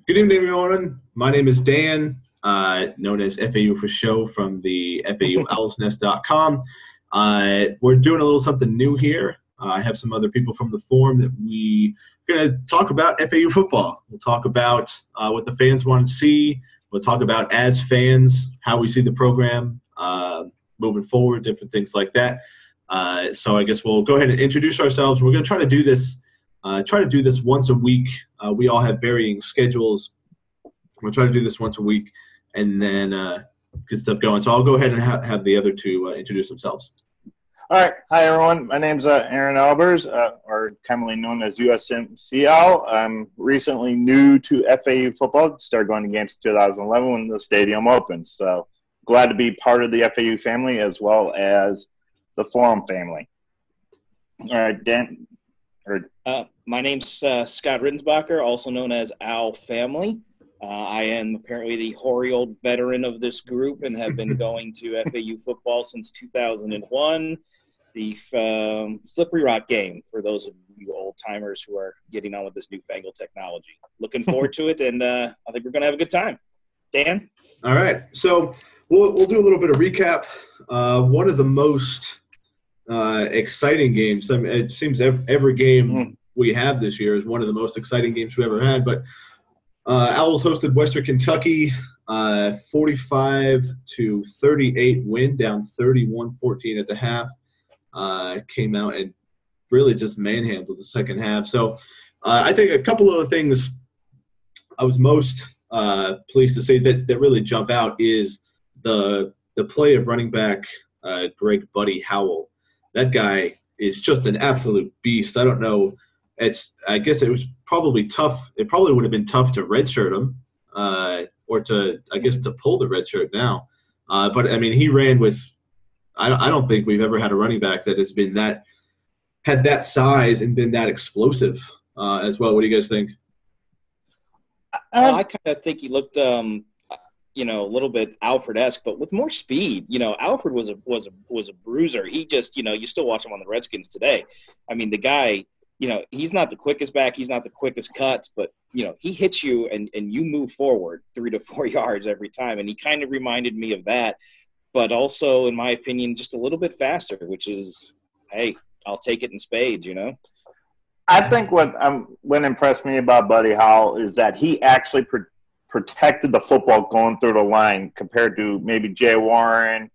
Good evening, everyone. My name is Dan, known as FAU for show from the FAUOwlsNest.com. We're doing a little something new here. I have some other people from the forum that we're going to talk about FAU football. We'll talk about what the fans want to see. We'll talk about, as fans, how we see the program moving forward, different things like that. So I guess we'll go ahead and introduce ourselves. We're going to try to do this once a week. We all have varying schedules. We'll try to do this once a week and then get stuff going. So I'll go ahead and have the other two introduce themselves. All right. Hi, everyone. My name's Aaron Albers, or commonly known as USMCL. I'm recently new to FAU football. Started going to games in 2011 when the stadium opened. So glad to be part of the FAU family as well as the forum family. All right, Dan. My name's Scott Rittensbacher, also known as Owl Family. I am apparently the hoary old veteran of this group and have been going to FAU football since 2001, the Slippery Rock game, for those of you old-timers who are getting on with this newfangled technology. Looking forward to it, and I think we're going to have a good time. Dan? All right. So we'll do a little bit of recap. One of the most exciting games. I mean, it seems every game we have this year is one of the most exciting games we ever had. But Owls hosted Western Kentucky, 45-38 win, down 31-14 at the half. Came out and really just manhandled the second half. So I think a couple of the things I was most pleased to say that really jump out is the play of running back Greg Buddy Howell. That guy is just an absolute beast. I don't know. I guess it was probably tough. It probably would have been tough to redshirt him or to pull the red shirt now. But, I mean, he ran with – I don't think we've ever had a running back that has been had that size and been that explosive as well. What do you guys think? I kind of think he looked a little bit Alfred-esque, but with more speed. Alfred was a bruiser. He just, you still watch him on the Redskins today. I mean, the guy, he's not the quickest back. He's not the quickest cuts, but, he hits you and you move forward 3 to 4 yards every time. And he kind of reminded me of that, but also, in my opinion, just a little bit faster, which is, hey, I'll take it in spades, I think what impressed me about Buddy Howell is that he actually protected the football going through the line compared to maybe Jay Warren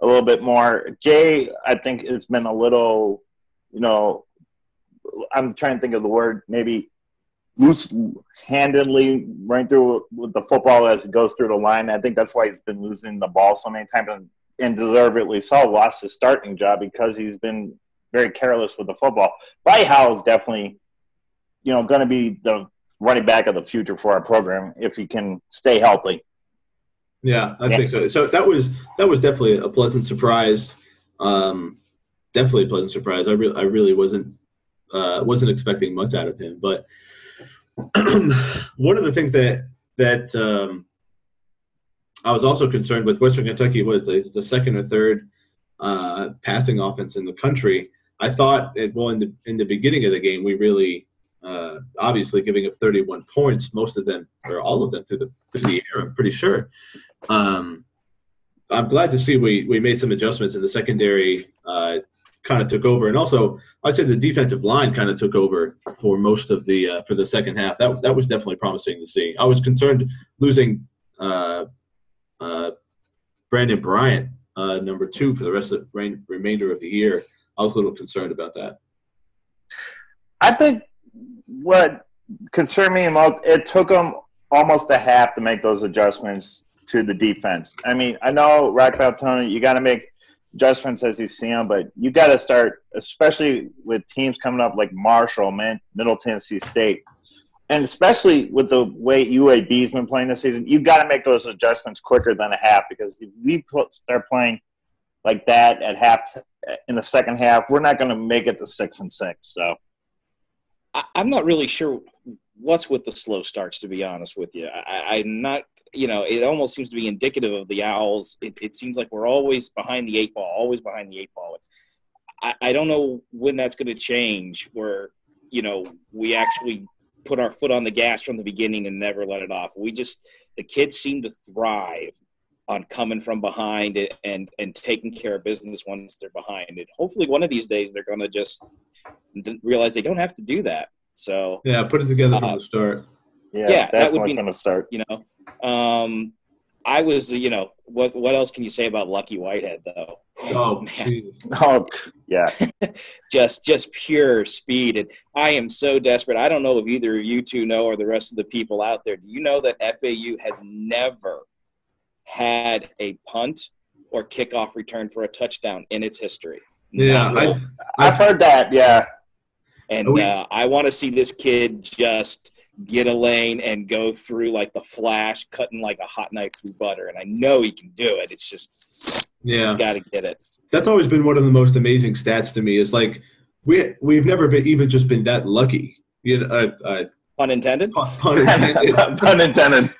a little bit more. Jay, I think, it's been a little, I'm trying to think of the word, maybe loose-handedly running through with the football as it goes through the line. I think that's why he's been losing the ball so many times and deservedly so lost his starting job because he's been very careless with the football. Buddy Howell is definitely, going to be the running back of the future for our program if he can stay healthy. Yeah, I think so. So that was definitely a pleasant surprise. Definitely a pleasant surprise. I really wasn't expecting much out of him. But one of the things that I was also concerned with, Western Kentucky was the second or third passing offense in the country. I thought, in the beginning of the game, we really obviously giving up 31 points, most of them or all of them through the air, I'm pretty sure. I'm glad to see we made some adjustments in the secondary, kind of took over, and also I'd say the defensive line kind of took over for most of for the second half. That was definitely promising to see. I was concerned losing Brandon Bryant, number 2, for the rest of the remainder of the year. I was a little concerned about that. I think what concerned me most, it took them almost a half to make those adjustments to the defense. I mean, I know Rock Tony, you got to make adjustments as you see them, but you got to start, especially with teams coming up like Marshall, Middle Tennessee State, and especially with the way UAB's been playing this season, you got to make those adjustments quicker than a half, because if we start playing like that at half in the second half, we're not going to make it to 6-6. So I'm not really sure what's with the slow starts, to be honest with you. I'm not, it almost seems to be indicative of the Owls. It seems like we're always behind the 8 ball, I don't know when that's going to change where, we actually put our foot on the gas from the beginning and never let it off. The kids seem to thrive on coming from behind and taking care of business once they're behind. And hopefully one of these days they're going to just realize they don't have to do that. So yeah, put it together from the start. Yeah, that would be from the start. I was, what else can you say about Lucky Whitehead though? Oh, man. Oh, yeah. just pure speed. And I am so desperate. I don't know if either of you two know or the rest of the people out there. Do you know that FAU has never had a punt or kickoff return for a touchdown in its history? Yeah, I've heard that, yeah. And I want to see this kid just get a lane and go through like the Flash, cutting like a hot knife through butter. And I know he can do it. It's just, you got to get it. That's always been one of the most amazing stats to me. Is like we've never been that lucky. Pun intended. Pun intended. Pun intended.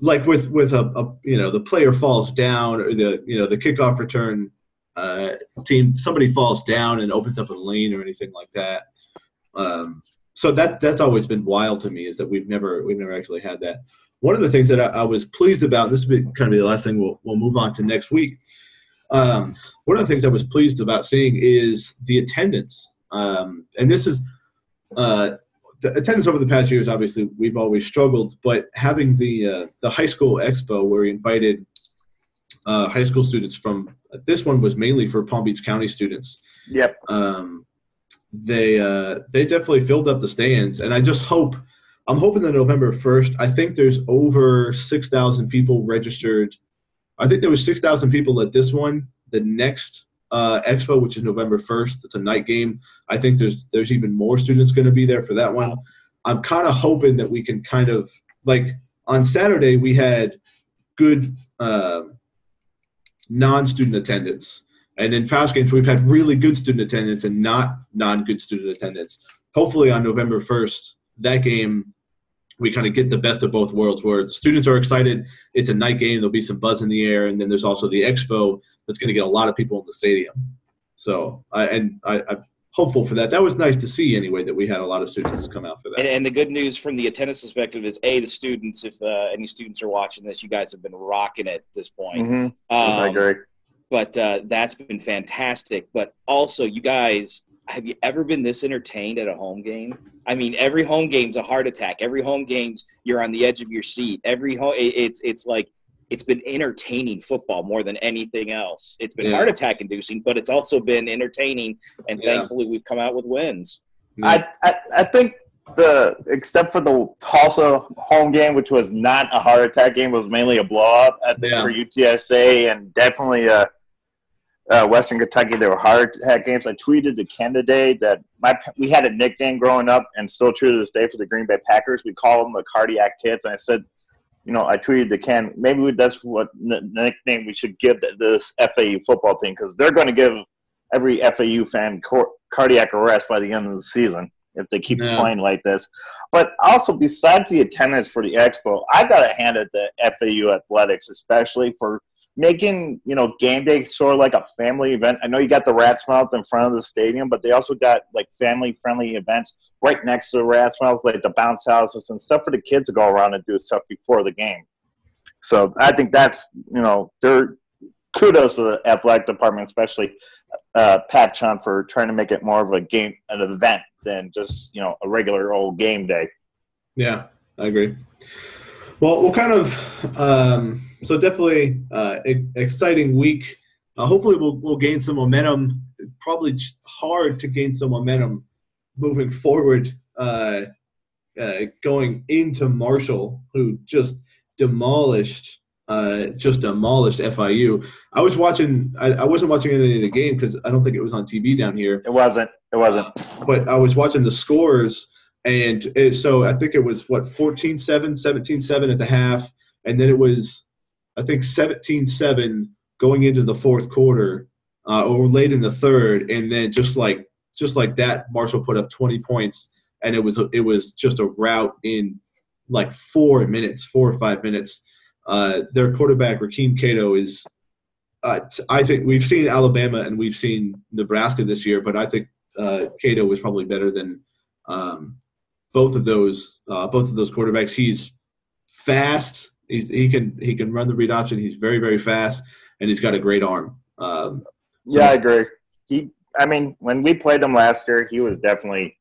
Like with the player falls down, or the kickoff return team, somebody falls down and opens up a lane or anything like that. So that's always been wild to me, is that we've never actually had that. One of the things that I was pleased about, this will be kind of the last thing we'll move on to next week. One of the things I was pleased about seeing is the attendance. And this is the attendance over the past years. Obviously, we've always struggled, but having the high school expo where we invited high school students from, this one was mainly for Palm Beach County students. Yep. They definitely filled up the stands, and I'm hoping that November 1st, I think there's over 6,000 people registered. I think there was 6,000 people at this one. The next expo, which is November 1st, it's a night game. I think there's even more students going to be there for that one. I'm kind of hoping that we can kind of, like on Saturday, we had good non-student attendance. And in past games, we've had really good student attendance and not non-good student attendance. Hopefully on November 1st, that game, we kind of get the best of both worlds, where the students are excited. It's a night game. There'll be some buzz in the air. And then there's also the expo that's going to get a lot of people in the stadium. So I'm hopeful for that. That was nice to see anyway, that we had a lot of students come out for that. And the good news from the attendance perspective is, the students, if any students are watching this, you guys have been rocking it at this point. Mm-hmm. I agree. But that's been fantastic. But also, you guys, have you ever been this entertained at a home game? I mean, every home game's a heart attack. Every home game's you're on the edge of your seat. It's like it's been entertaining football more than anything else. It's been heart attack inducing, but it's also been entertaining. And thankfully, we've come out with wins. I think except for the Tulsa home game, which was not a heart attack game, was mainly a blowout. I think for UTSA and definitely Western Kentucky, there were heart attack games. I tweeted to Ken today that we had a nickname growing up, and still true to this day, for the Green Bay Packers. We call them the Cardiac Kids. And I said, I tweeted to Ken, maybe that's what nickname we should give this FAU football team, because they're going to give every FAU fan cardiac arrest by the end of the season if they keep playing like this. But also, besides the attendance for the Expo, I got to hand it to FAU Athletics, especially for making, game day sort of like a family event. I know you got the Rat's Mouth in front of the stadium, but they also got like family-friendly events right next to the Rat's Mouth, like the bounce houses and stuff for the kids to go around and do stuff before the game. So I think that's, they're kudos to the athletic department, especially Pat Chun, for trying to make it more of an event than just, a regular old game day. Yeah, I agree. Well, we'll kind of so definitely exciting week. Hopefully, we'll gain some momentum. Probably hard to gain some momentum moving forward, going into Marshall, who just demolished FIU. I was watching. I wasn't watching any of the game because I don't think it was on TV down here. It wasn't. But I was watching the scores. And so I think it was, 14-7, 17-7 at the half. And then it was, I think, 17-7 going into the fourth quarter or late in the third. And then just like that, Marshall put up 20 points. And it was just a rout in like 4 or 5 minutes. Their quarterback, Rakeem Cato, is I think we've seen Alabama and we've seen Nebraska this year, but I think Cato was probably better than both of those quarterbacks. He's fast. He can run the read option. He's very, very fast, and he's got a great arm. Yeah, I agree. When we played him last year, he was definitely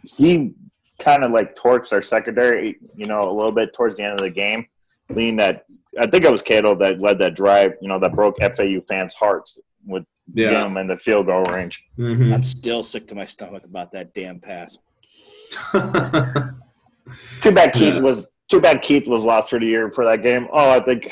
he kind of like torched our secondary, a little bit towards the end of the game. I think it was Cato that led that drive, that broke FAU fans' hearts with him in the field goal range. Mm-hmm. I'm still sick to my stomach about that damn pass. Too bad Keith was lost for the year for that game. Oh, I think.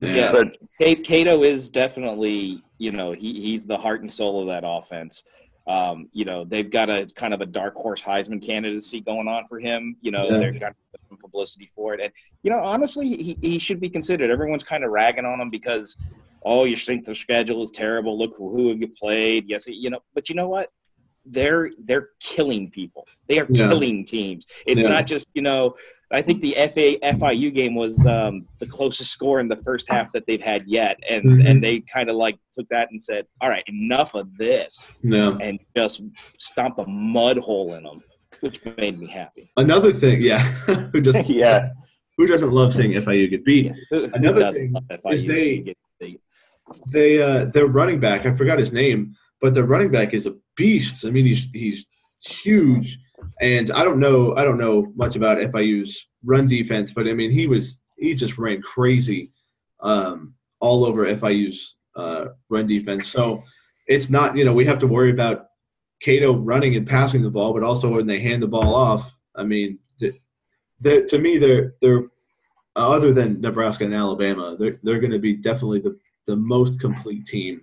Yeah, but Cato is definitely, he's the heart and soul of that offense. They've got a kind of a dark horse Heisman candidacy going on for him. They've got some publicity for it. And, honestly, he should be considered. Everyone's kind of ragging on him because, your strength of schedule is terrible. Look who you played. Yes, but you know what? They're killing people. They are killing teams. It's not just, I think the FIU game was the closest score in the first half that they've had yet. And they kind of like took that and said, all right, enough of this. No. And just stomped a mud hole in them, which made me happy. Another thing, who doesn't love seeing FIU get beat? Another thing is their running back, I forgot his name, but their running back is a beast. I mean, he's huge. And I don't know much about FIU's run defense, but I mean, he just ran crazy all over FIU's run defense. So it's not, we have to worry about Cato running and passing the ball, but also when they hand the ball off, I mean, to me, they're other than Nebraska and Alabama, they're going to be definitely the most complete team,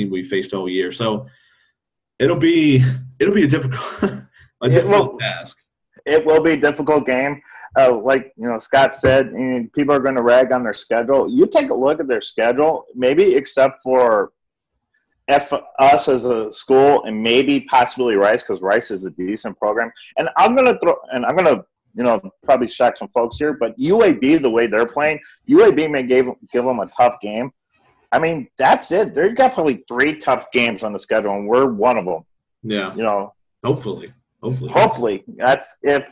we faced all year. So it'll be a difficult task. It will be a difficult game. Like Scott said, people are going to rag on their schedule. You take a look at their schedule, maybe except for us as a school, and maybe possibly Rice, because Rice is a decent program. And I'm going to probably shock some folks here, but UAB, the way they're playing, UAB may give them a tough game. I mean, that's it. They've got probably 3 tough games on the schedule, and we're one of them. Yeah. Hopefully. That's if,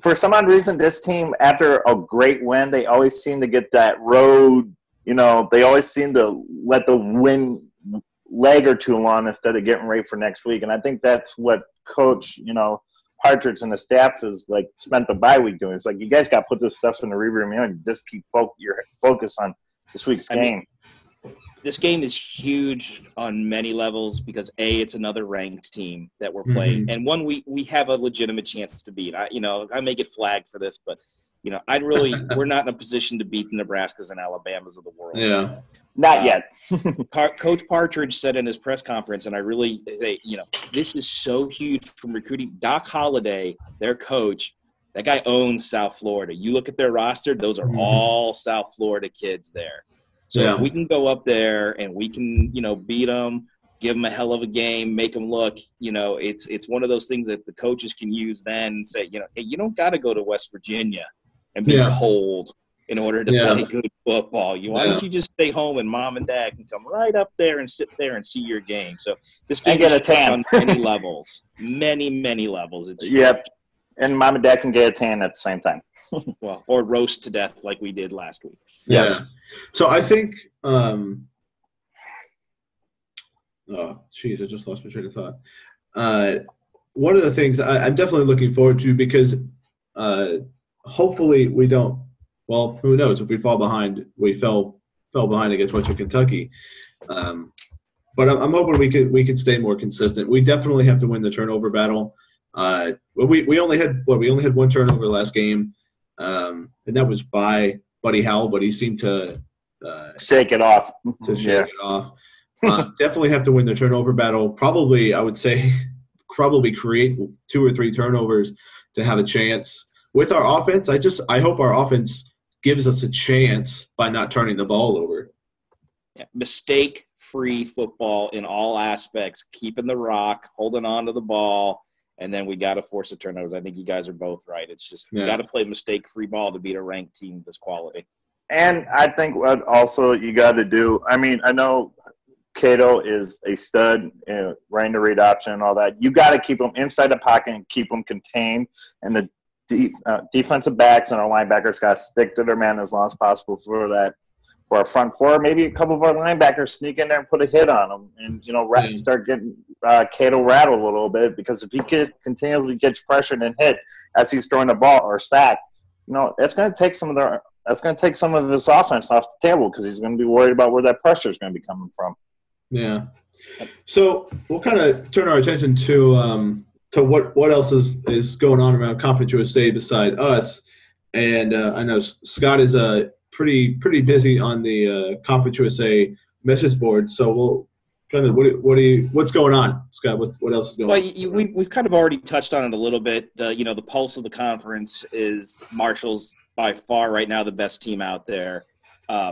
for some odd reason, this team, after a great win, they always seem to get that road, they always seem to let the win leg or two on instead of getting ready for next week. And I think that's what Coach, Partridge and the staff has spent the bye week doing. It's like, you guys got to put this stuff in the rearview mirror and just keep your focus on this week's game. This game is huge on many levels because it's another ranked team that we're playing, and one we have a legitimate chance to beat. I may get flagged for this, but we're not in a position to beat the Nebraskas and Alabamas of the world. Yeah, not yet. Coach Partridge said in his press conference, and I really say, this is so huge from recruiting. Doc Holliday, their coach, that guy owns South Florida. You look at their roster; those are all South Florida kids there. So we can go up there and we can, beat them, give them a hell of a game, make them look, it's one of those things that the coaches can use then and say, hey, you don't got to go to West Virginia and be cold in order to play good football. Why don't you just stay home and mom and dad can come right up there and sit there and see your game. So this game is on many levels, many, many levels. Yep. And mom and dad can get a tan at the same time. Well, or roast to death like we did last week. Yes. Yeah. So I think I just lost my train of thought. One of the things I'm definitely looking forward to, because hopefully we don't – well, who knows? If we fall behind, we fell behind against Western Kentucky. But I'm hoping we can stay more consistent. We definitely have to win the turnover battle. We only had one turnover last game, and that was by Buddy Howell, but he seemed to shake it off. Definitely have to win the turnover battle. Probably, I would say, create 2 or 3 turnovers to have a chance. With our offense, I hope our offense gives us a chance by not turning the ball over. Yeah, mistake-free football in all aspects, keeping the rock, holding on to the ball, and then we got to force a turnover. I think you guys are both right. It's just you got to play mistake-free ball to beat a ranked team of this quality. And I think what also you got to do, I mean, I know Cato is a stud, rain to read option and all that. You got to keep him inside the pocket and keep him contained. And the defensive backs and our linebackers got to stick to their man as long as possible for our front four. Maybe a couple of our linebackers sneak in there and put a hit on them and, start getting Cato rattled a little bit, because if he continually gets pressured and hit as he's throwing the ball or sacked, that's going to take some of his offense off the table, because he's going to be worried about where that pressure is going to be coming from. Yeah. So we'll kind of turn our attention to what else is going on around Conference USA beside us. And I know Scott is pretty busy on the Conference USA message board. So we'll kind of what's going on, Scott? What else is going on? Well, we've kind of already touched on it a little bit. The pulse of the conference is Marshall's by far right now the best team out there.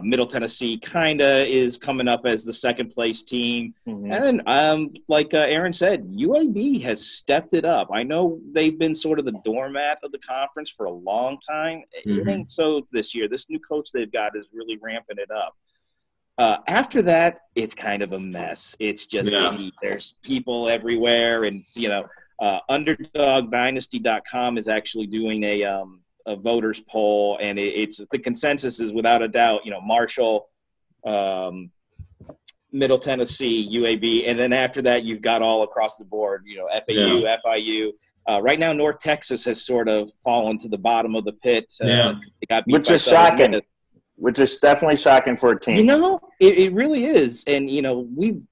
Middle Tennessee kind of is coming up as the second place team. Mm-hmm. And then, like Aaron said, UAB has stepped it up. I know they've been sort of the doormat of the conference for a long time. Mm-hmm. It ain't so this year. This new coach they've got is really ramping it up. After that, it's kind of a mess. It's just there's people everywhere. And, UnderdogDynasty.com is actually doing a voters poll, and it's the consensus is without a doubt, Marshall, Middle Tennessee, UAB, and then after that you've got all across the board, FAU, FIU. Right now, North Texas has sort of fallen to the bottom of the pit. They got beat which is shocking. Which is definitely shocking for a team. It really is, and we've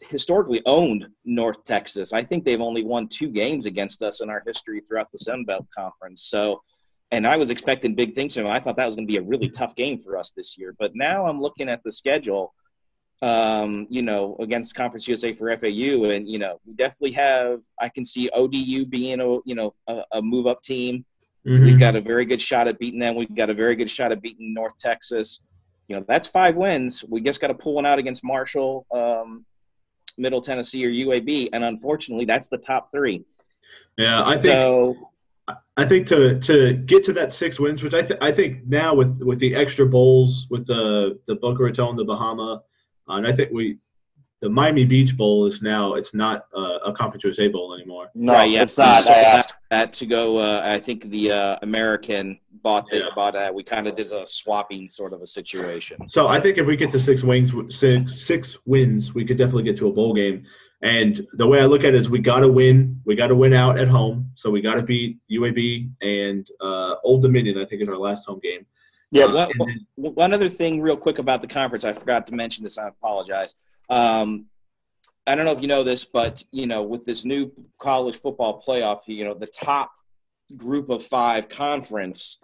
historically owned North Texas. I think they've only won 2 games against us in our history throughout the Sun Belt Conference. So, and I was expecting big things from them. I thought that was going to be a really tough game for us this year. But now I'm looking at the schedule, against Conference USA for FAU, and we definitely have. I can see ODU being a move up team. Mm-hmm. We've got a very good shot at beating them. We've got a very good shot at beating North Texas. That's 5 wins. We just got to pull one out against Marshall, Middle Tennessee, or UAB, and unfortunately, that's the top 3. Yeah, I think to get to that 6 wins, which I think now with the extra bowls, with the Boca Raton, the Bahama, and I think the Miami Beach Bowl is now it's not a Conference USA Bowl anymore. No, it's not. I asked that to go. I think the American bought that. We kind of did a swapping sort of a situation. So I think if we get to 6 wins, we could definitely get to a bowl game. And the way I look at it is we got to win. We got to win out at home. So we got to beat UAB and Old Dominion, I think, is our last home game. Yeah. One other thing real quick about the conference. I forgot to mention this. I apologize. I don't know if you know this, but, with this new college football playoff, the top group of 5 conference,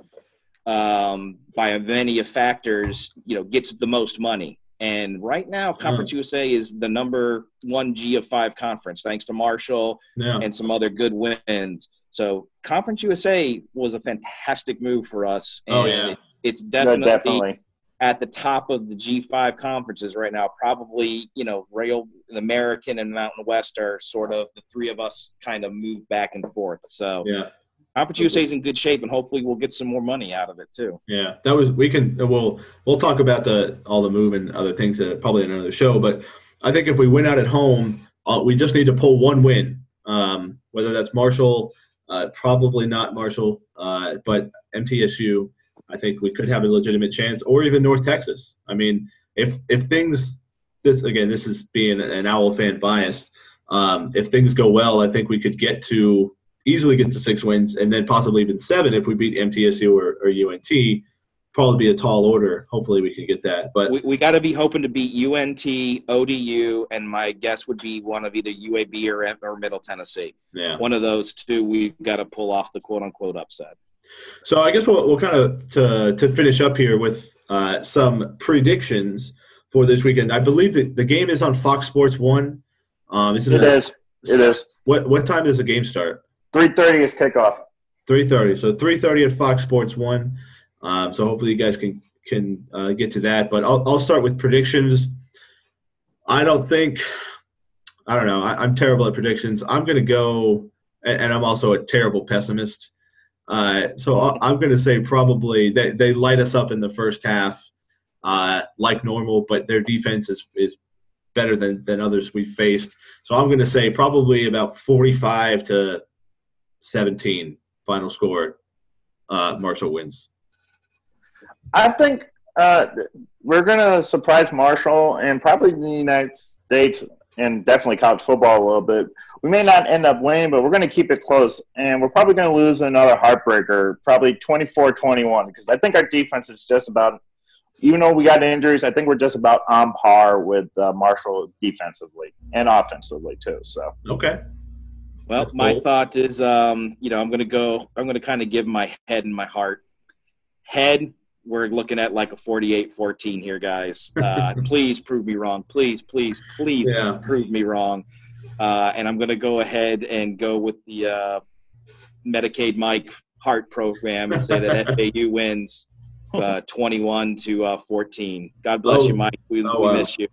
by many factors, gets the most money. And right now, Conference USA is the number 1 G of 5 conference, thanks to Marshall and some other good wins. So Conference USA was a fantastic move for us. And it's definitely at the top of the G5 conferences right now. Probably, Rail, the American, and Mountain West are sort of the 3 of us kind of move back and forth. So Conference USA is in good shape, and hopefully we'll get some more money out of it too. Yeah, we'll talk about all the move and other things that probably in another show. But I think if we win out at home, we just need to pull 1 win. Whether that's Marshall, probably not Marshall, but MTSU. I think we could have a legitimate chance, or even North Texas. I mean, if things this is being an Owl fan bias. If things go well, I think we could easily get to 6 wins, and then possibly even 7 if we beat MTSU or UNT. Probably be a tall order. Hopefully we can get that. But we got to be hoping to beat UNT, ODU, and my guess would be one of either UAB or Middle Tennessee. Yeah. One of those 2 we've got to pull off the quote-unquote upset. So I guess we'll kind of to finish up here with some predictions for this weekend. I believe that the game is on Fox Sports 1. It is. What time does the game start? 3:30 is kickoff. 3:30. So 3:30 at Fox Sports 1. So hopefully you guys can get to that. But I'll start with predictions. I don't know. I'm terrible at predictions. I'm going to go, and I'm also a terrible pessimist. So I'm going to say probably they light us up in the first half like normal, but their defense is better than others we faced. So I'm going to say probably about 45-17 final score. Marshall wins. I think we're going to surprise Marshall and probably the United States and definitely college football a little bit. We may not end up winning, but we're going to keep it close. And we're probably going to lose another heartbreaker, probably 24-21, because I think our defense is just about – even though we got injuries, I think we're just about on par with Marshall defensively and offensively too. So okay. Well, my thought is, I'm going to kind of give my head and my heart. Head, we're looking at like a 48-14 here, guys. Please prove me wrong. Please prove me wrong. And I'm going to go ahead and go with the Medicaid Mike Heart program and say that FAU wins 21-14. God bless you, Mike. We miss you.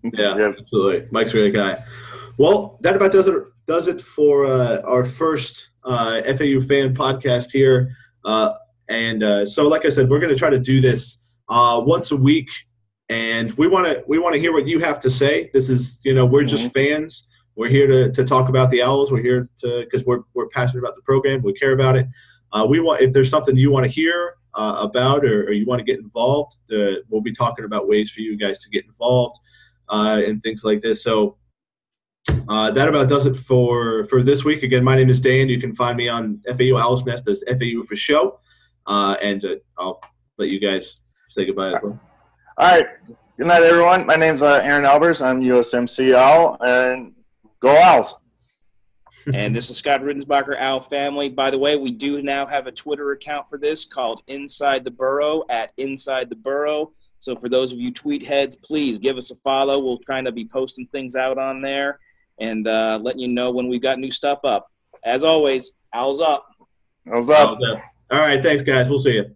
Yeah, absolutely. Mike's a great guy. Well, that about does it for our first FAU fan podcast here. So, like I said, we're going to try to do this once a week, and we want to hear what you have to say. This is, we're just fans. We're here to talk about the Owls. We're here because we're passionate about the program. We care about it. If there's something you want to hear about or you want to get involved, we'll be talking about ways for you guys to get involved and things like this. So that about does it for this week. Again, my name is Dan. You can find me on FAU Owl's Nest as FAU for show. And I'll let you guys say goodbye as well. All right. Good night, everyone. My name's Aaron Albers. I'm USMC Owl, and go Owls. And this is Scott Riddensbacher, Owl Family. By the way, we do now have a Twitter account for this called Inside the Burrow, @InsideTheBurrow. So for those of you tweet heads, please give us a follow. We'll try to be posting things out on there and letting you know when we've got new stuff up. As always, Owls up. Owls up. All right, thanks, guys. We'll see you.